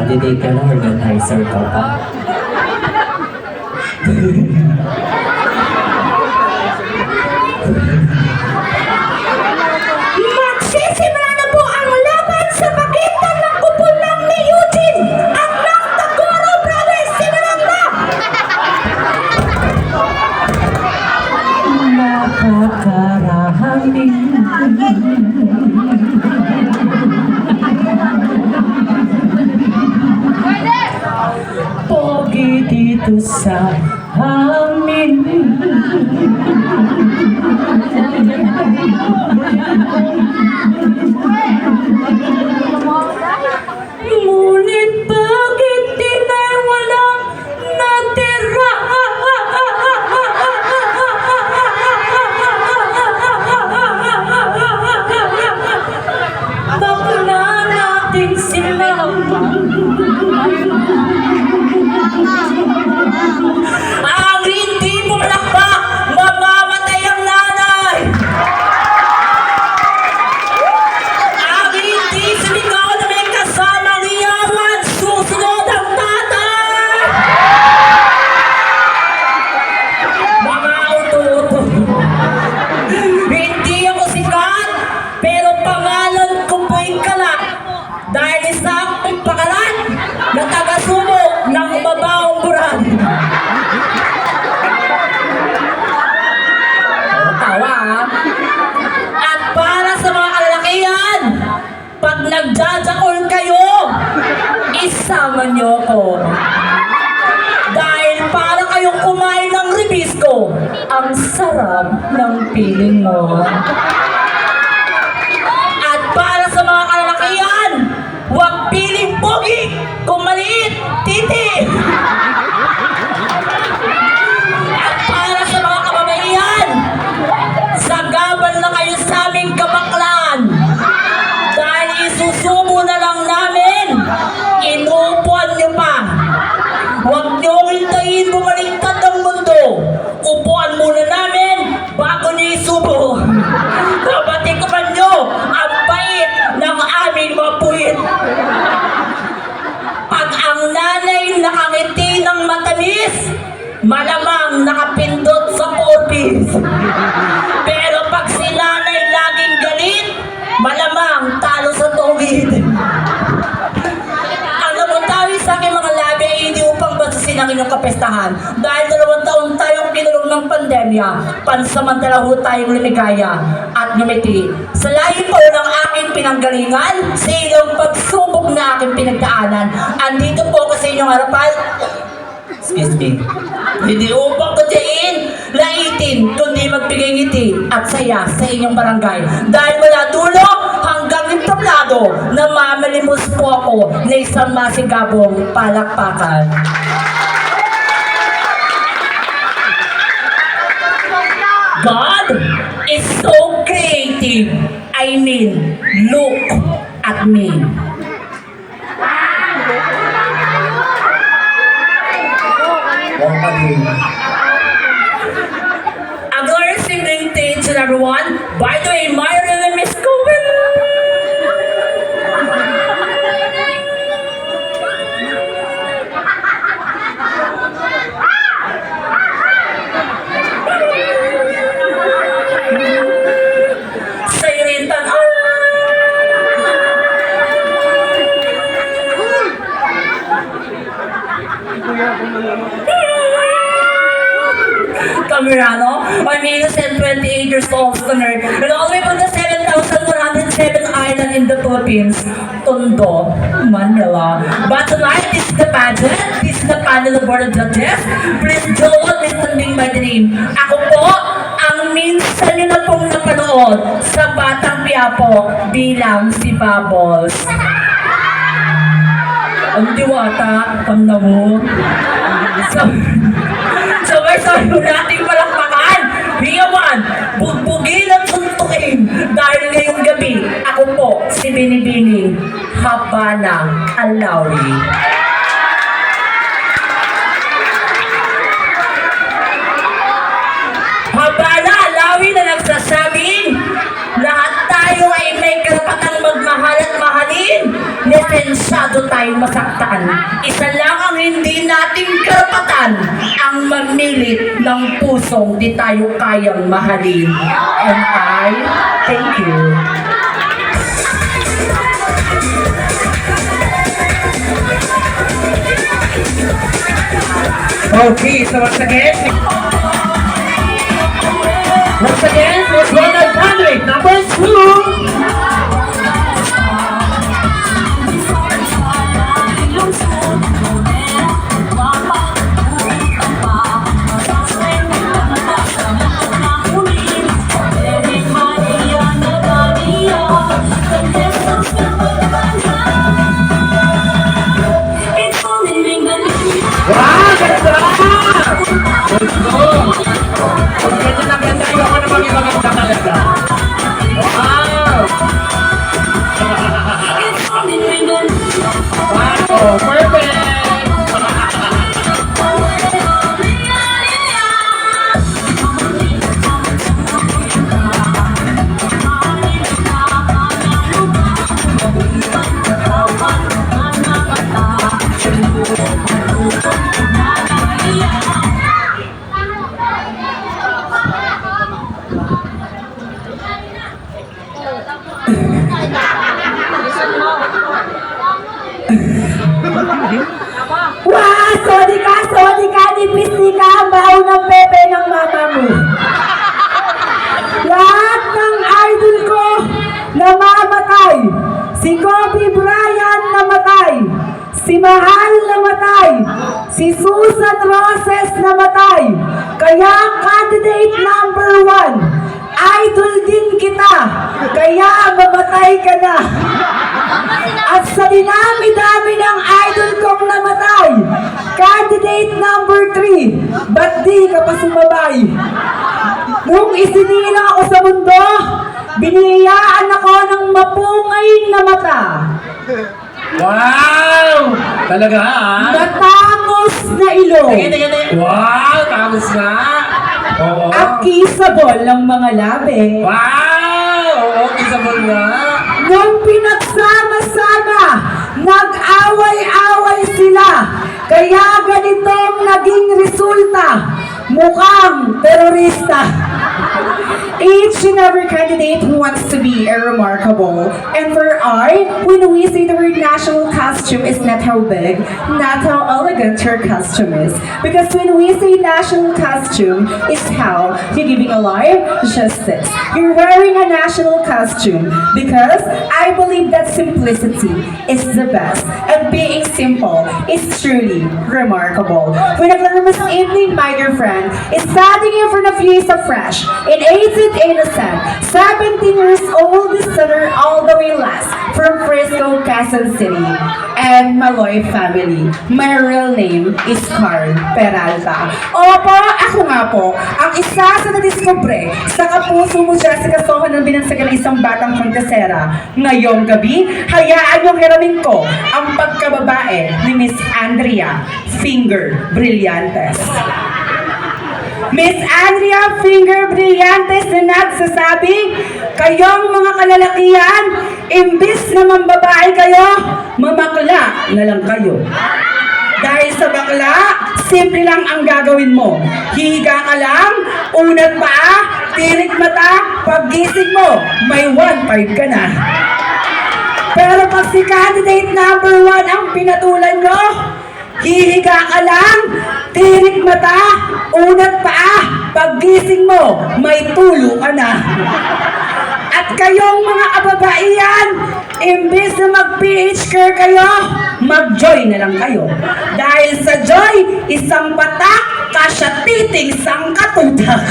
Candidate ka na, organizer ka pa. Magsisimula na po ang laban sa pagitan ng kupunan ni Eugene at ng Tagoro Brothers. Simulan na! Napakarahaming pogi dito sa amin. Ngunit bakit di na walang natira? Bakla natin sila. Ang hindi pumalakpak, mamamatay ang nanay. Ang hindi sumigaw na may kasamang iyawan, susunod ang tatay. Mga uto-uto, hindi ako sikat, pero pangalan ko po'y kalak. Dahil isang pagpakalat na taga-sumo ng mabawang buran. Tawa ha? At para sa mga kalalakihan, pag nagjajakol kayo, isama niyo ko. Dahil para kayong kumain ng ribisco, ang sarap ng piling mo. At para sa mga kalalakihan, huwag piling pogi kung maliit, titi. At para sa mga kababaihan, sagabal na kayo sa aming kabaklan. Dahil isusubo na lang namin, inuupuan nyo pa. Huwag nyo hintayin bumaliktad ang mundo. Upuan muna namin bago nyo isubo. Nabatikuman nyo ang bait ng aming mga puwit. Pag ang nanay nakangiti ng matamis, malamang nakapindot sa popis. Pero pag si nanay laging galit, malamang talo sa tugid. Ang namutawi sa aking mga labi ay hindi upang basasin ang inyong kapestahan. Dahil 2 taon tayong kinulong ng pandemya, pansamantala ho tayong lumigaya at ngumiti. Sa lahi po ng aking pinanggalingan, sa ilang pagsubok na aking pinagdaanan, andito po ako sa inyong harapan. Excuse me. Hindi upang kutyain, laitin, kundi magbigay ngiti at saya sa inyong barangay. Dahil mula dulo hanggang entablado, na mamalimos po ako na isang masigabong palakpakan. God is so creative. I mean, look at me. A glorious evening to each and everyone. By the way, my real name is Coben. Sa iritan, Camerano, I'm innocent 28 years old, nerd, and all the way from the 7,107 island in the Philippines, Tondo, Manila. But tonight, this is the pageant, this is the panel of board of judges. Please join me standing by the name. Ako po, ang minsan nyo na pong napanood sa Batang Quiapo bilang si Bubbles. Ang diwata, tanda mo. Sabay-sabay nating palakpakan. Hiyawan, bugbugin at suntukin. Dahil ngayong gabi, ako po si Binibining Habana Alauri. Habana Alauri na nagsasabing, lahat tayo ay may karapatang magmahal at mahalin. Lisensyado tayo tayong masaktan. Isa lang ang hindi nating karapatan, ang mamili ng pusong di tayo kayang mahalin. And I thank you. Okay, so once again, let's run our candidate number 2. Wow, ganda! Gusto! Ang ganda na ganda, ayoko na maganda talaga. Wow! Wow, perfect! Wah, sodi ka, nipis di ka ang baon ng pepe ng mama mo. Lahat ng idol ko namamatay. Si Kobe Bryant namatay. Si Mahal namatay. Si Susan Roses namatay. Kaya candidate number 1, idol din kita. Kaya mamatay ka na. At sa dinami-dami ng idol kong namatay, candidate number 3, ba't di ka pa sumabay? Nung isinilang ako sa mundo, biniyayaan ako ng mapungay na mata. Wow! Talaga ha? Matangos na ilong. Tingin. Wow! Tangos nga! Oo. At kissable ng mga labi. Wow! Oo, kisabol nga. Nung pinagsama-sama, nag-away-away sila. Kaya ganitong naging resulta. Mukhang terorista. Each and every candidate who wants to be a remarkable. And for art, when we say the word national costume is not how big, not how elegant your costume is. Because when we say national costume, it's how you're giving a life justice. You're wearing a national costume because I believe that simplicity is the best. And being simple is truly remarkable. When a glamorous evening, my dear friend, is standing in front of you is a fresh, in 18th innocent, 17 years old sinner all the way last from Frisco, Quezon City, and Maloy family. My real name is Carl Peralta. Opo, ako nga po, ang isa sa nadiskubre sa kapuso mo siya sa kasohan ng binansagan ng isang batang kontesera. Ngayong gabi, hayaan niyong hiramin ko ang pagkababae ni Miss Andrea Finger Brillantes. Miss Andrea Finger Brillantes na nagsasabi, kayong mga kalalakihan, imbis na mambabae kayo, mamakla na lang kayo. Dahil sa bakla, simple lang ang gagawin mo. Higa ka lang, unat paa, tirik mata, paggising mo, may 1.5 ka na. Pero pag si candidate number 1 ang pinatulan nyo, hihiga ka lang, tirik mata, unat paa, paggising mo, may tulo ka na. At kayong mga kababaihan, imbes na mag-PH care kayo, mag-joy na lang kayo. Dahil sa joy, isang patak, kasyatiting sang katutak.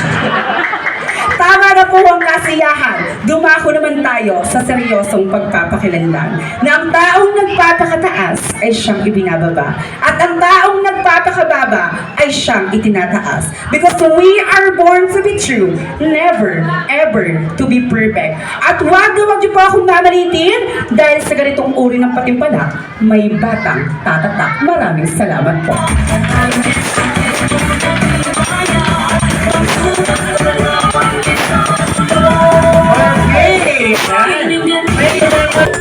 Tama na po ang kasiyahan. Dumako naman tayo sa seryosong pagpapakilanlan na ang taong nagpapakataas ay siyang ibinababa at ang taong nagpapakababa ay siyang itinataas. Because we are born to be true, never, ever to be perfect. At wag niyo po akong mamalitin dahil sa ganitong uri ng patimpalak, may batang tatatak. Maraming salamat po. Okay! Thank you very much.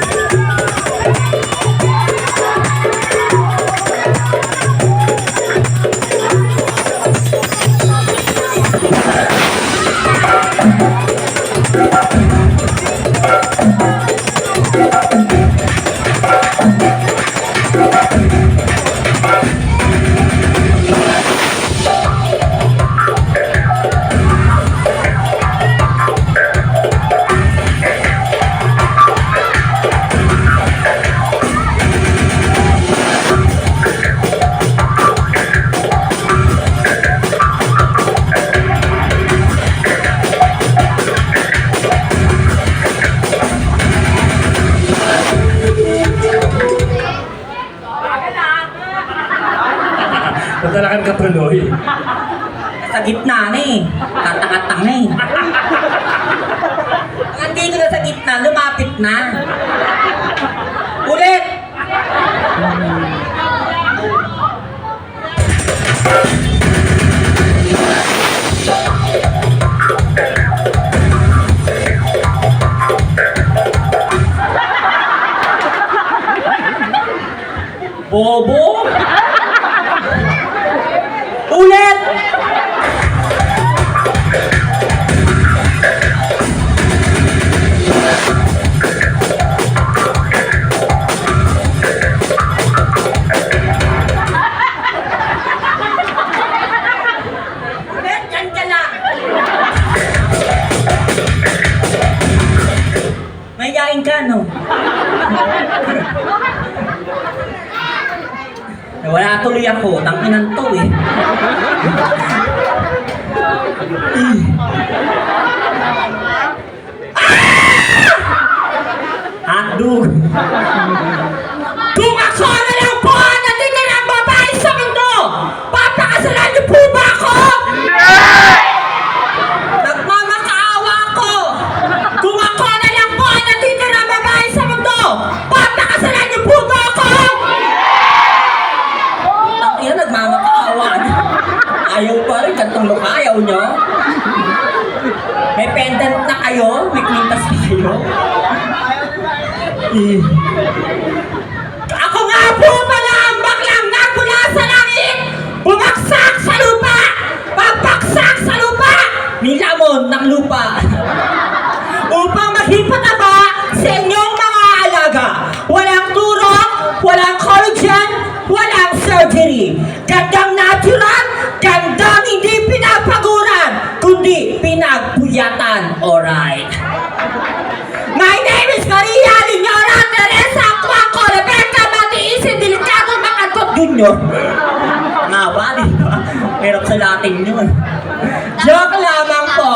Madalakan ka tuloy. Sa gitna na eh. Tatang-atang na eh. Nandito na sa gitna, lumapit na. Ulit! Bobo! Ulit! Ulit, yan ka lang! Mayayain ka, no? Wala tuloy ako, tangkinan to eh. Hotdog. Kung ako na lang po ang natitirang babae sa mundo, papakasalan niyo po ba ako? Nagmamakaawa ako. Kung ako na lang po ang natitirang babae sa mundo, papakasalan niyo po ba ako? Tangina, nagmamakaawa. Ayaw pa rin, kantong mukha, ayaw nyo. May pendant na kayo, may kwintas na kayo. Ako nga po pala ang baklang nagmula sa langit, bumagsak sa lupa, papaksak sa lupa, nilamon ng lupa. Upang maghipataba sa inyong mga alaga, walang turok, walang collagen, walang surgery. Gandang natural, gandang hindi pinapaguran, kundi pinagpuyatan. Alright. My name is Maria Leonora Teresa Cuaco Rebecca Matiisin Delicado Makantot Junior. Nga ba, di ba? Hirap sa Latin yun. Joke lamang po.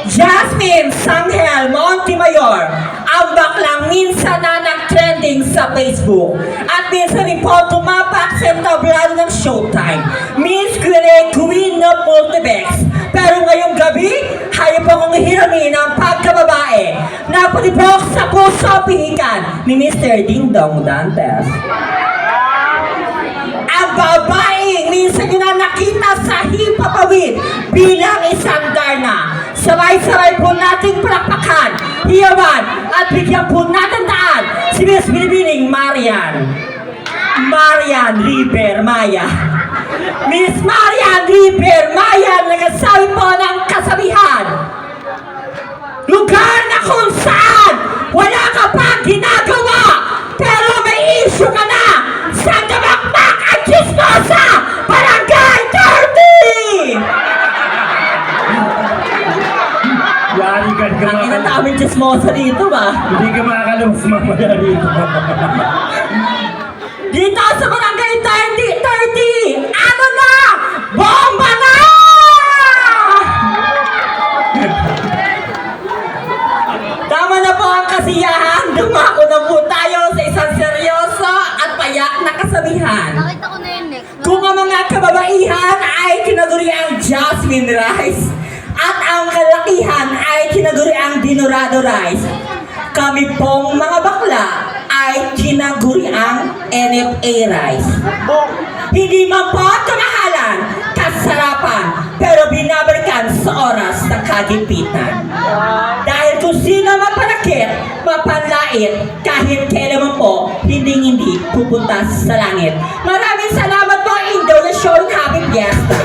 Jasmine Sanghel Montemayor, ang baklang minsan na nag-trending sa Facebook at minsan rin po tumapak sa entablado ng Showtime. Miss Queen of Multibex. Pero ngayong gabi, hayop akong hiramin ang pagkababae na patibok sa puso pihikan ni Mr. Ding Dong Dantes. Ang babae minsan yun na nakita sa hipapawid bilang isang darna. Sabay-sabay po nating palakpakan, hiyawan at bigyan po natin daan si Miss Binibining Marian River Maya. Miss Marian River Maya, nagsasabi po ng kasabihan, lugar na kung saan wala ka pang ginagawa pero may issue ka na sa damakmak at chismosa, Barangay 30! Yari ka Ang makalabas. inatawin chismosa dito ba? Hindi ka makakalabas mamaya rito. Dito sa Barangay 30! Ano na? Bomba na! Tama na po ang kasiyahan. Dumako na po tayo sa isang seryoso at payak na kasabihan. Nakita ko na yung next. Kung ang mga kababaihan ay tinaguriang jasmine rice at ang kalakihan ay tinaguriang dinurado rice, kami pong mga bakla ay tinaguriang NFA rice. Hindi man po kamahalan, kasarapan, pero binabalikan sa oras ng kagipitan. Dahil kung sino mapanakit, mapanlait, kahit kailan po, hindi pupunta sa langit. Maraming salamat po, Indo, na show ng Happy Fiesta.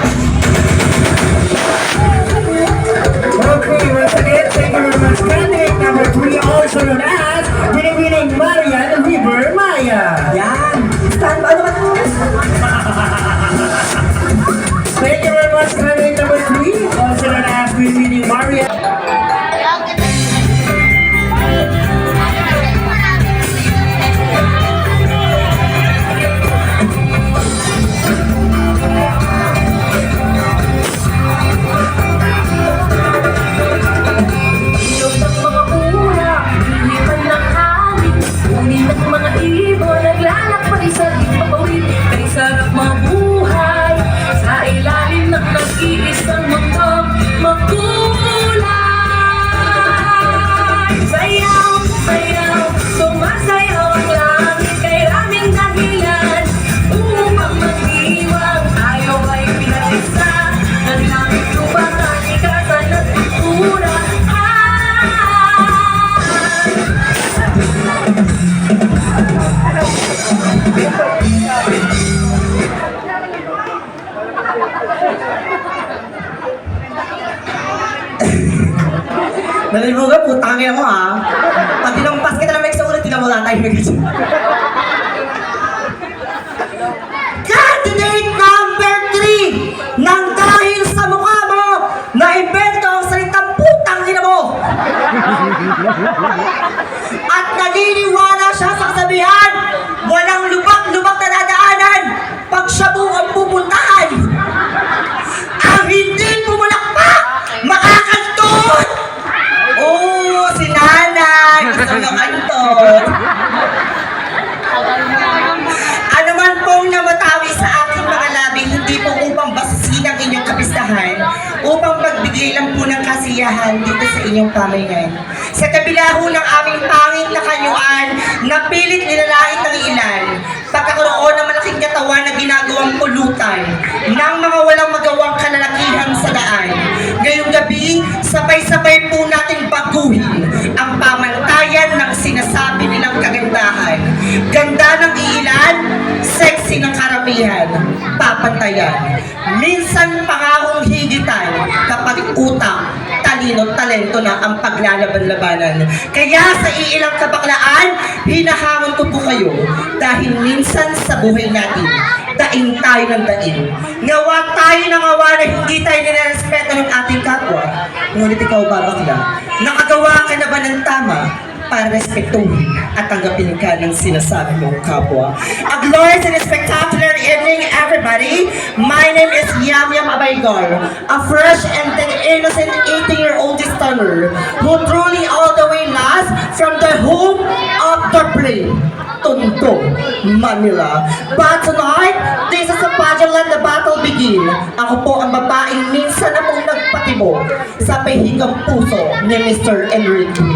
Okay, once again, thank you very much. Candidate number 3, also known as Binibining Marian River Maya. Yan. Stand by naman po. Thank you very much, candidate number 3, also known as Binibining Marian. Naglalakbay sa ipapawid, kay sarap mabuhay. Nalilimugan, putangin mo ha. Pag tinampas kita ng sa ulit, tinamula tayo. Candidate number 3! Nang dahil sa mukha mo, na-invento ang salitang putang ina mo! At naniniwala siya sa kasabihan, walang lubak-lubak na dadaanan pag siya buong ang pupuntahan. Ang hindi pumulakpak, makakantot! Oo, si nanay, gusto nyo kantot. Ano man pong namatawi sa aking mga labi, hindi po upang basisin ang inyong kapistahan, upang magbigay lang po ng kasiyahan dito sa inyong pamayanan. Sa kabila ho ng aming pangit na kanyuan, napilit nilalait ng ilan, pagkakaroon ng malaking katawan na ginagawang pulutan ng mga walang magawang kalalakihan sa daan. Ngayong gabi, sabay-sabay po natin baguhin ang pamantayan ng sinasabi nilang kagandahan. Ganda ng iilan, sexy ng karamihan, papantayan. Minsan pangahong higitan kapag utang, talino, talento na ang paglalaban-labanan. Kaya sa iilang kabaklaan, hinahamon ko po kayo dahil minsan sa buhay natin, daing tayo ng daing. Ngawa tayo ng ngawa na hindi tayo nilarespeto ng ating kapwa. Ngunit ikaw ba bakla? Nakagawa ka na ba ng tama para respetuhin at tanggapin ka ng sinasabi mong kapwa? A glorious and spectacular evening, everybody. My name is Yam Yam Abaygar, a fresh and innocent 18-year-old stunner who truly all the way last from the home of the brave, Tondo, Manila. But tonight, this is a pageant, let the battle begin. Ako po ang babaeng minsan na pong nagpatibok sa pahigang puso ni Mr. Enrique.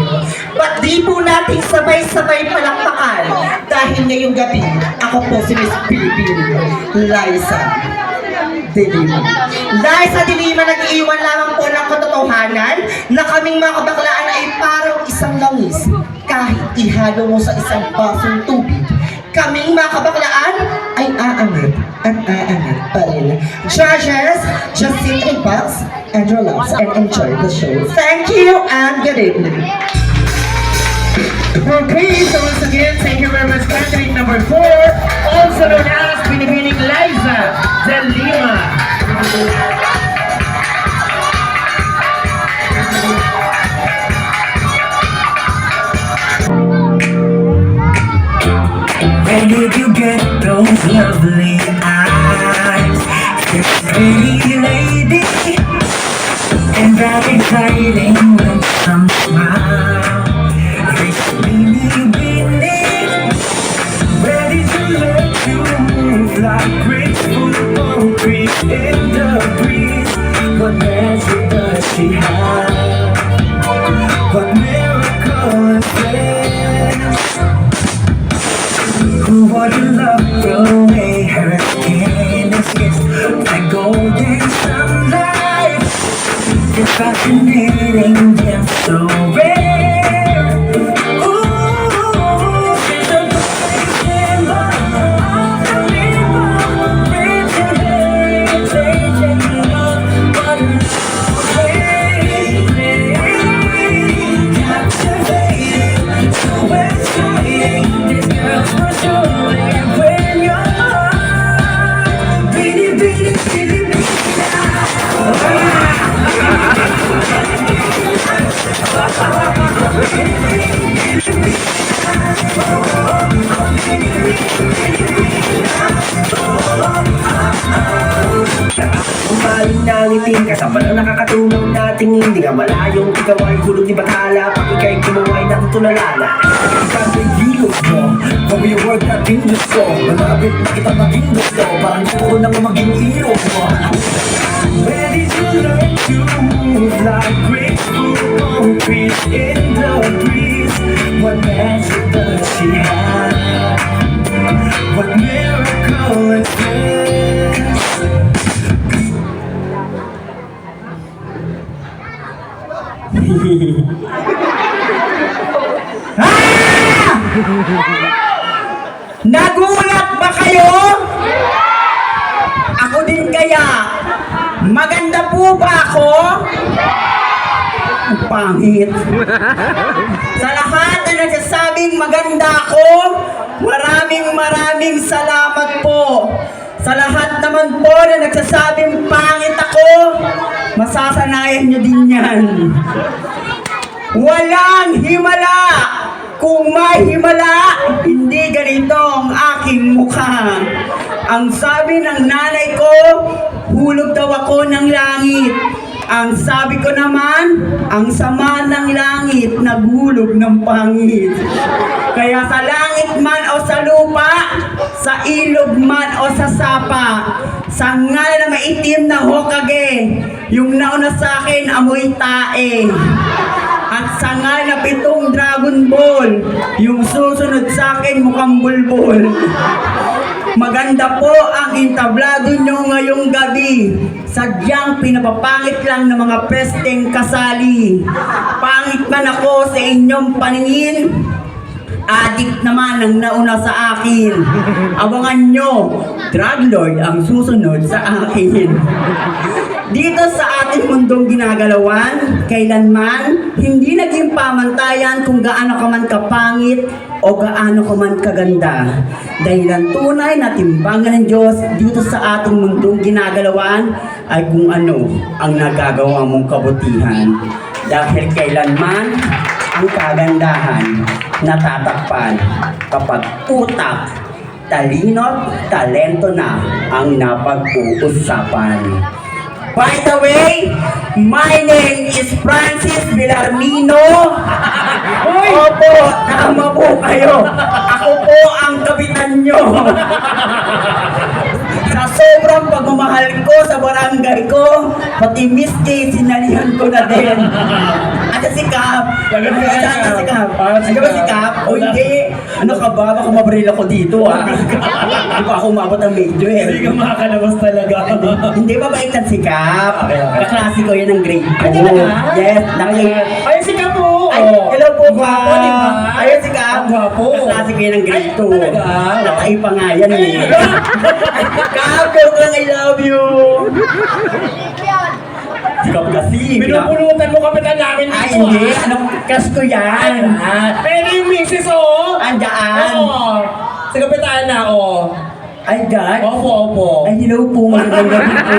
But di po natin sabay-sabay palakpakan dahil ngayong gabi, ako po si Miss Pilipino, Liza de Lima. Liza de Lima, nag-iwan lamang po ng katotohanan na kaming mga kabaklaan ay parang isang langis. Kahit ihalo mo sa isang basong tubig, kaming mga kabaklaan ay aangat at aangat pa rin. Judges, just sit in box and relax and enjoy the show. Thank you and good evening. Okay, so once again, thank you very much, candidate number 4, also known as Binibining Liza de Lima. Where did you get those lovely eyes? This pretty lady, and that exciting winsome smile. This beanie beanie, where did you learn to move like graceful poetry in the breeze? What magic does she have? What miracle is this? Who would love the way her skin is kissed like golden sunlight? It's fascinating, yet so rare. Ooh, she's a blazing of the river, rich and heritage and love, but captivating, so exciting. This girl's for sure, and when you're beady, beady, beady, beady, Umaling na ngiting kasama na nakakatulong nating hindi nga malayong ikaw ay hulog ni Bathala pag ika'y kumaway na tulalala. Ikaw ay gilos mo, pag-i word na tindos ko, malapit na kita maging gusto, parang gusto ko nang maging iro mo. Where did you learn to move like graceful poetry in the breeze? What magic does she have? What miracle is this? Nagulat ba kayo? Ako din kaya. Maganda po ba ako? Ang pangit. Sa lahat na nagsasabing maganda ako, maraming salamat po. Sa lahat naman po na nagsasabing pangit ako, masasanayan nyo din yan. Walang himala! Kung may himala, hindi ganito ang aking mukha. Ang sabi ng nanay ko, hulog daw ako ng langit. Ang sabi ko naman, ang sama ng langit, naghulog ng pangit. Kaya sa langit man o sa lupa, sa ilog man o sa sapa, sa ngalan na maitim na Hokage, yung nauna sa akin, amoy tae. At sa ngalan na 7 Dragon Ball, yung susunod sa akin, mukhang bulbul. Maganda po ang entablado nyo ngayong gabi. Sadyang pinapapangit lang ng mga pesteng kasali. Pangit man ako sa inyong paningin, adik naman ang nauna sa akin. Abangan nyo, drug lord ang susunod sa akin. Dito sa ating mundong ginagalawan, kailanman, hindi naging pamantayan kung gaano ka man kapangit o gaano ka man kaganda. Dahil ang tunay na timbangan ng Diyos dito sa ating mundong ginagalawan ay kung ano ang nagagawa mong kabutihan. Dahil kailanman, ang kagandahan natatakpan kapag utak, talino, talento na ang napag-uusapan. By the way, my name is Francis Villarmino. Opo, tama po kayo. Ako po ang kapitan nyo. Sa sobrang pagmamahal ko sa barangay ko, pati Miss Kay, sinalihan ko na din. At si Kap. Ano si Kap? Ano ba si Kap? O hindi. Ano ka ba? Baka mabaril ako dito ah. Hindi pa ako umabot ng major eh. Hindi ka makakalabas talaga. Hindi ba baitan si Kap? Kaklase ko yan ng grade 2. Ay, talaga? Yes. Ay, si Kapo! Ay, hello po Gwapo, Kap. di ba? Ayun si Kap. Ang gwapo. Kaklase ko yan ng grade 2. Talaga? Natay pa nga yan eh. Kap, joke lang, I love you. Si Kap kasi. Pinupulutan mo kapitan namin dito. Ay, hindi. Anong crush ko yan? Pero yung misis, oh! Andyan. Oo. Si kapitana, oh. Ay, God. Opo. Ay, hello po. Magandang gabi po.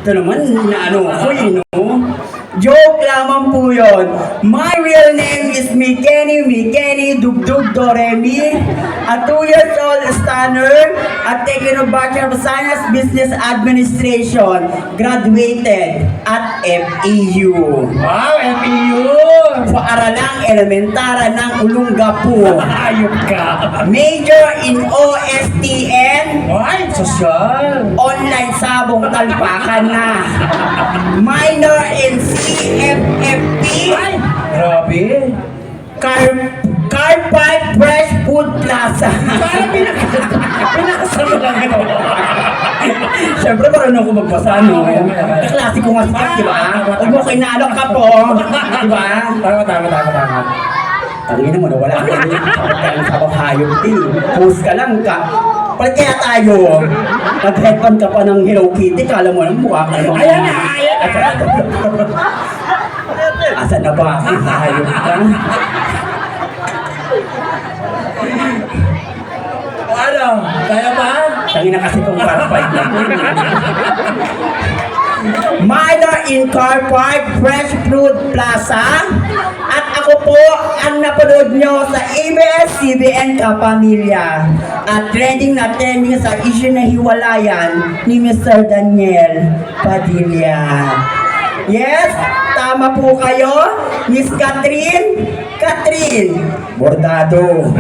Ito naman, ano ako no? Joke lamang po yun. My real name is Mikeni Dugdug Doremi. A 2 years old stunner at taking a Bachelor of Science Business Administration. Graduated at FEU. Wow, FEU! Paaralang elementara ng Olongapo. Ayop ka. Major in OSTN. Ay, sosyal. Online sabong talpakan na. Minor in CFFP. Ay, grabe. Car Pipe Fresh Food Plaza. Parang pinakasama lang ito. Siyempre marunong ako magbasa, no? Kaklase ko nga sikat, di ba? Huwag mo kinalok ka po. Di ba? Tama. Tangina mo, wala ka rin. Kaya sa akong hayop din. Post ka lang ka. Palit kaya tayo. Nag-headband ka pa ng Hello Kitty. Kala mo lang mukha ka naman. Ayan na. Asan na ba? Hayop ka. Ano? Kaya pa? Tangina kasi kong car-fight na. Minor in Car Park Fresh Fruit Plaza. At ako po ang napanood nyo sa ABS-CBN Kapamilya. At trending sa issue na hiwalayan ni Mr. Daniel Padilla. Yes, tama po kayo, Miss Catherine Bordado.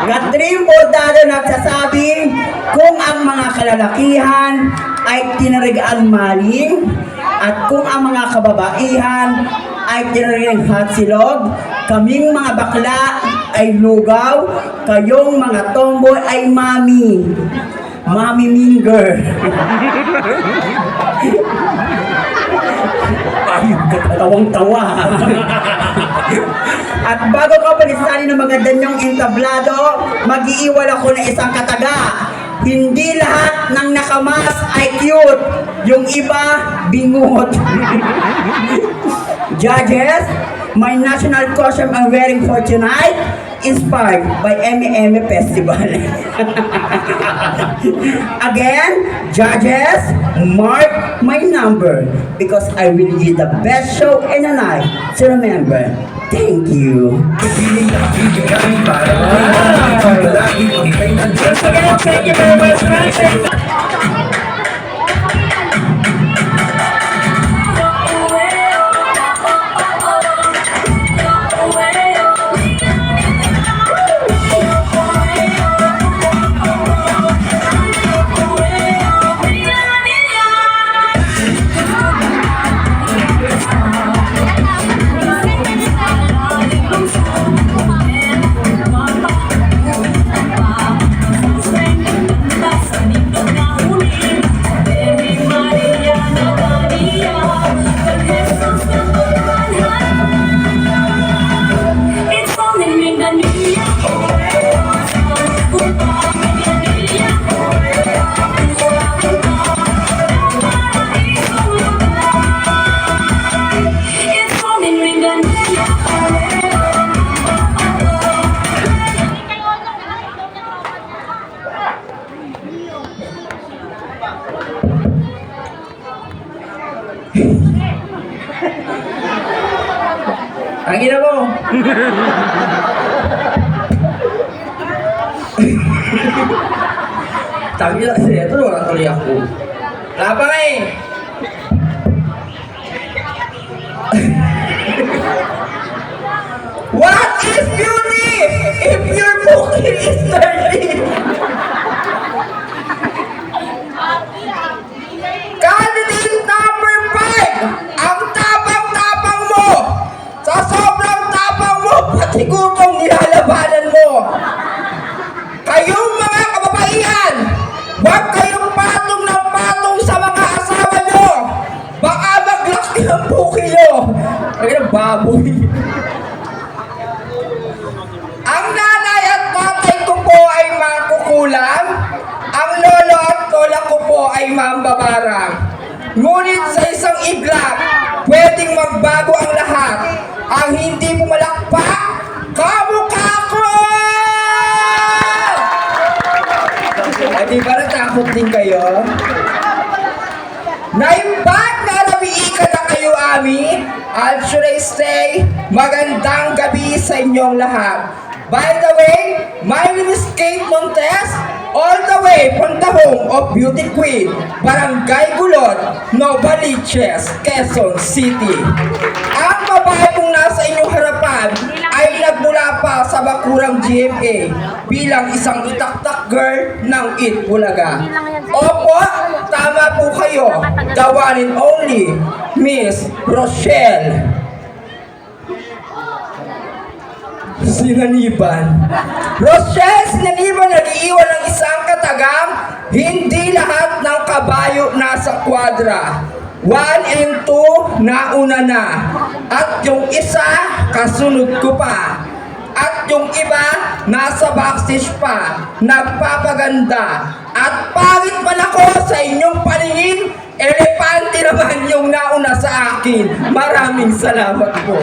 Catherine Bordado nagsasabi kung ang mga kalalakihan ay tinarigaan maling at kung ang mga kababaihan ay tinarigang hatsilog, kaming mga bakla ay lugaw, kayong mga tomboy ay mami minger. Ayun ka, tawang-tawa. At bago ka palisanin ng maganda niyong entablado, mag-iiwal ako ng isang kataga. hindi lahat ng nakamas ay cute. Yung iba, bingot. Judges, my national costume I'm wearing for tonight, inspired by Eme Festival. Again, judges, mark my number because I will give the best show in a night to remember. Thank you. Pipiling na bibigay para palagi kung ika'y nandiyan sa Again, thank you very much, Francis. Ang ina mo! Tagi na kasi ito, walang tuloy ako. Wala pa nga eh! What is beauty if your booking is dirty? Candidate number 5! Ang tapang-tapang mo! Sa sobrang tapang mo, pati gutong nilalabanan mo! Kayong mga kababaihan, huwag kayong patong ng patong sa mga asawa nyo! Baka maglaki ng buki nyo! Ay, baboy! Ang nanay at tatay ko po ay makukulam. Ang lolo at lola ko po ay mambabarang. Ngunit sa isang iglap, pwedeng magbago ang lahat. Ang hindi pumalakpak, kamukha ko! Ay, di ba natakot din kayo? Naimbag na namiika na kayo, Ami. At should I say, magandang gabi sa inyong lahat. By the way, my name is Kate Montes, all the way from the home of Beauty Queen, Barangay Gulod, Novaliches, Quezon City. Ang babae kong nasa inyong harapan ay nagmula pa sa Bakurang GMA bilang isang itaktak girl ng Eat Bulaga. Opo, tama po kayo, the one and only Miss Rochelle Sinaniban. Rochelle Sinaniban nag-iiwan ng isang katagang, hindi lahat ng kabayo nasa kwadra. 1 and 2 nauna na. At yung isa, kasunod ko pa. At yung iba, nasa backstage pa, nagpapaganda. At pangit man ako sa inyong paningin, elepante naman yung nauna sa akin. Maraming salamat po.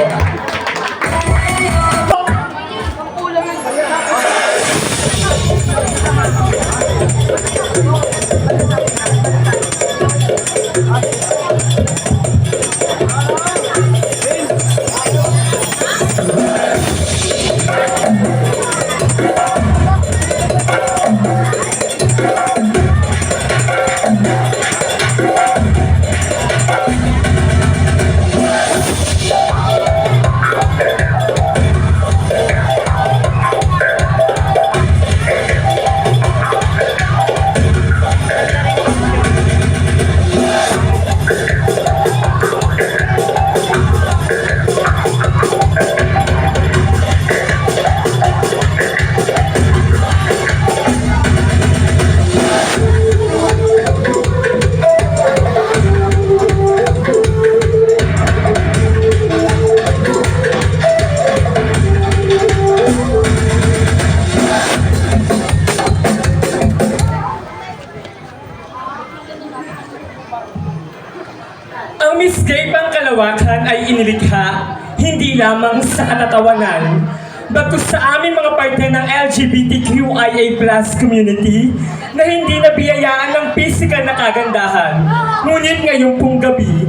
kalawakan ay inilikha, hindi lamang sa katatawanan, bagkus sa aming mga parte ng LGBTQIA+ community na hindi nabiyayaan ng physical na kagandahan. Ngunit ngayong pong gabi,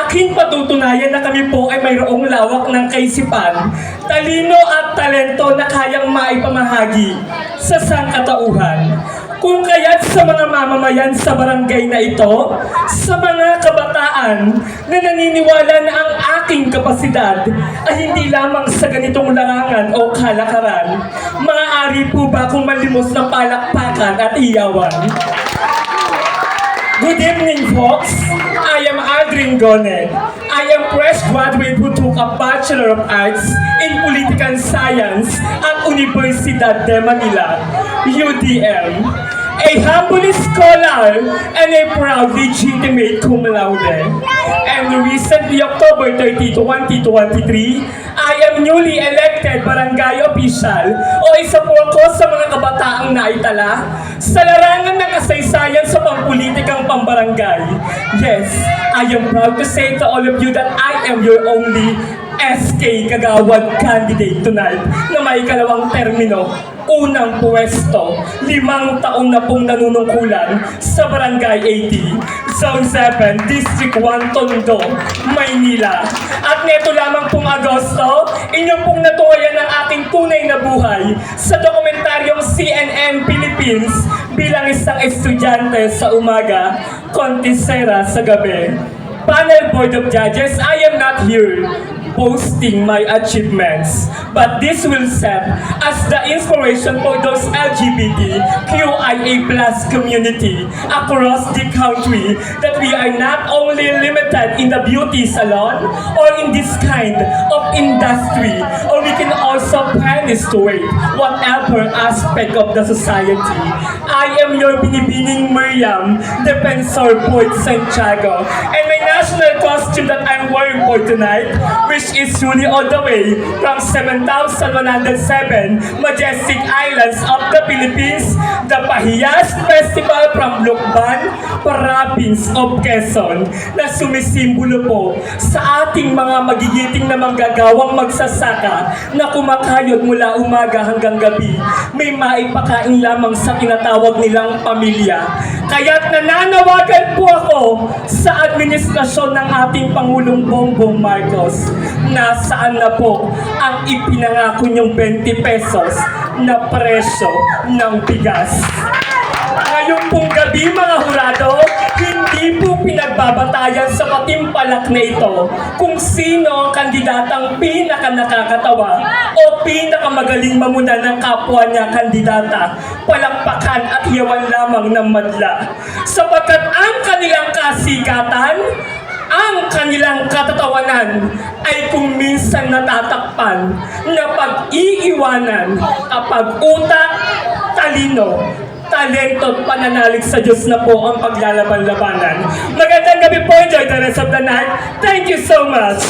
aking patutunayan na kami po ay mayroong lawak ng kaisipan, talino at talento na kayang maipamahagi sa sangkatauhan. Kung kaya't sa mga mamamayan sa barangay na ito, sa mga kabataan na naniniwala na ang aking kapasidad ay hindi lamang sa ganitong larangan o kalakaran, maaari po ba akong malimos ng palakpakan at iyawan? Good evening, folks. I am Aldrin Gone. I am fresh graduate who took a Bachelor of Arts in Political Science at Universidad de Manila, UDM. A humble scholar and a proud legitimate cum laude. And recently, October 30, 2023, I am newly elected barangay official o isa po ako sa mga kabataang naitala sa larangan ng kasaysayan sa pampulitikang pambarangay. Yes, I am proud to say to all of you that I am your only SK Kagawad candidate tonight na may ikalawang termino, unang pwesto, 5 taon na pong nanunungkulan sa Barangay 80, Zone 7, District 1, Tondo, Maynila. At neto lamang pong Agosto, inyong pong natuwayan ang aking tunay na buhay sa dokumentaryong CNN Philippines bilang isang estudyante sa umaga, kontisera sa gabi. Panel Board of Judges, I am not here boasting my achievements, but this will serve as the inspiration for those LGBTQIA+ community across the country that we are not only limited in the beauty salon or in this kind of industry, or we can also penetrate whatever aspect of the society. I am your Binibining Miriam, Defensor Point Santiago, and my national costume that I'm wearing for tonight, which is truly all the way from 7,107 majestic islands of the Philippines, the Pahiyas Festival from Lucban, Province of Quezon, na sumisimbolo po sa ating mga magigiting na manggagawang magsasaka na kumakayod mula umaga hanggang gabi, may maipakain lamang sa tinatawag nilang pamilya. Kaya't nananawagan po ako sa administrasyon ng ating Pangulong Bongbong Marcos, nasaan na po ang ipinangako niyong 20 pesos na presyo ng bigas. Ngayong pong gabi, mga hurado, hindi po pinagbabatayan sa patimpalak na ito kung sino ang kandidatang pinaka-nakakatawa o pinakamagaling mamuna ng kapwa niya kandidata, palakpakan at iyawan lamang ng madla. Sapagkat ang kanilang kasikatan, ang kanilang katatawanan ay kung minsan natatakpan na pag-iiwanan kapag utak, talino, talento at pananalig sa Diyos na po ang paglalaban-labanan. Magandang gabi po, enjoy the rest of the night. Thank you so much!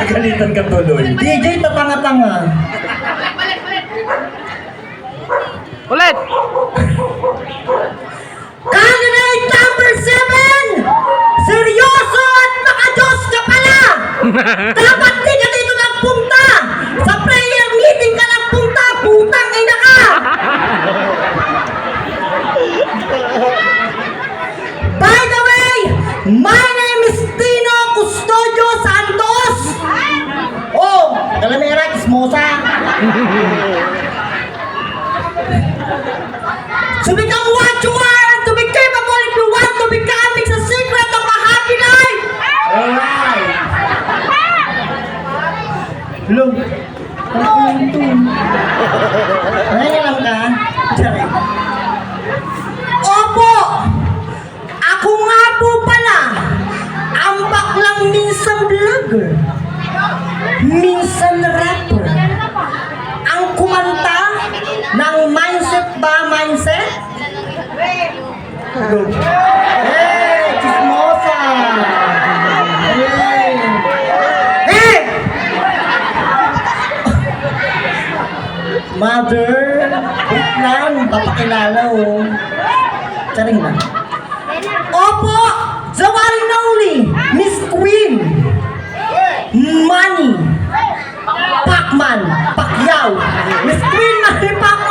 Napagalitan ka tuloy. DJ tatanga-tanga. Ulit! Candidate number 7! Seryoso at nakajos ka pala! Dapat di ka dito nagpunta! Sa prayer meeting ka nagpunta! Putang ina ka! By the way, my name is Tino Custodio Santos! Oh, Galamera, Kismosa! To become what you are and to be capable if you want to become is the secret of a happy life! Alright. Look. Ano lang ka? Sorry. Opo! Ako nga po pala ang baklang minsan vlogger, minsan rapper, ang kumanta ng Mindset ba Mindset? Hey, chismosa! Hey! Hey! Mother, wait lang, papakilala oh. Charing lang. Opo, the one and only, Miss Queen, Money, Pacman, Pacquiao, Miss Queen Money Pacman.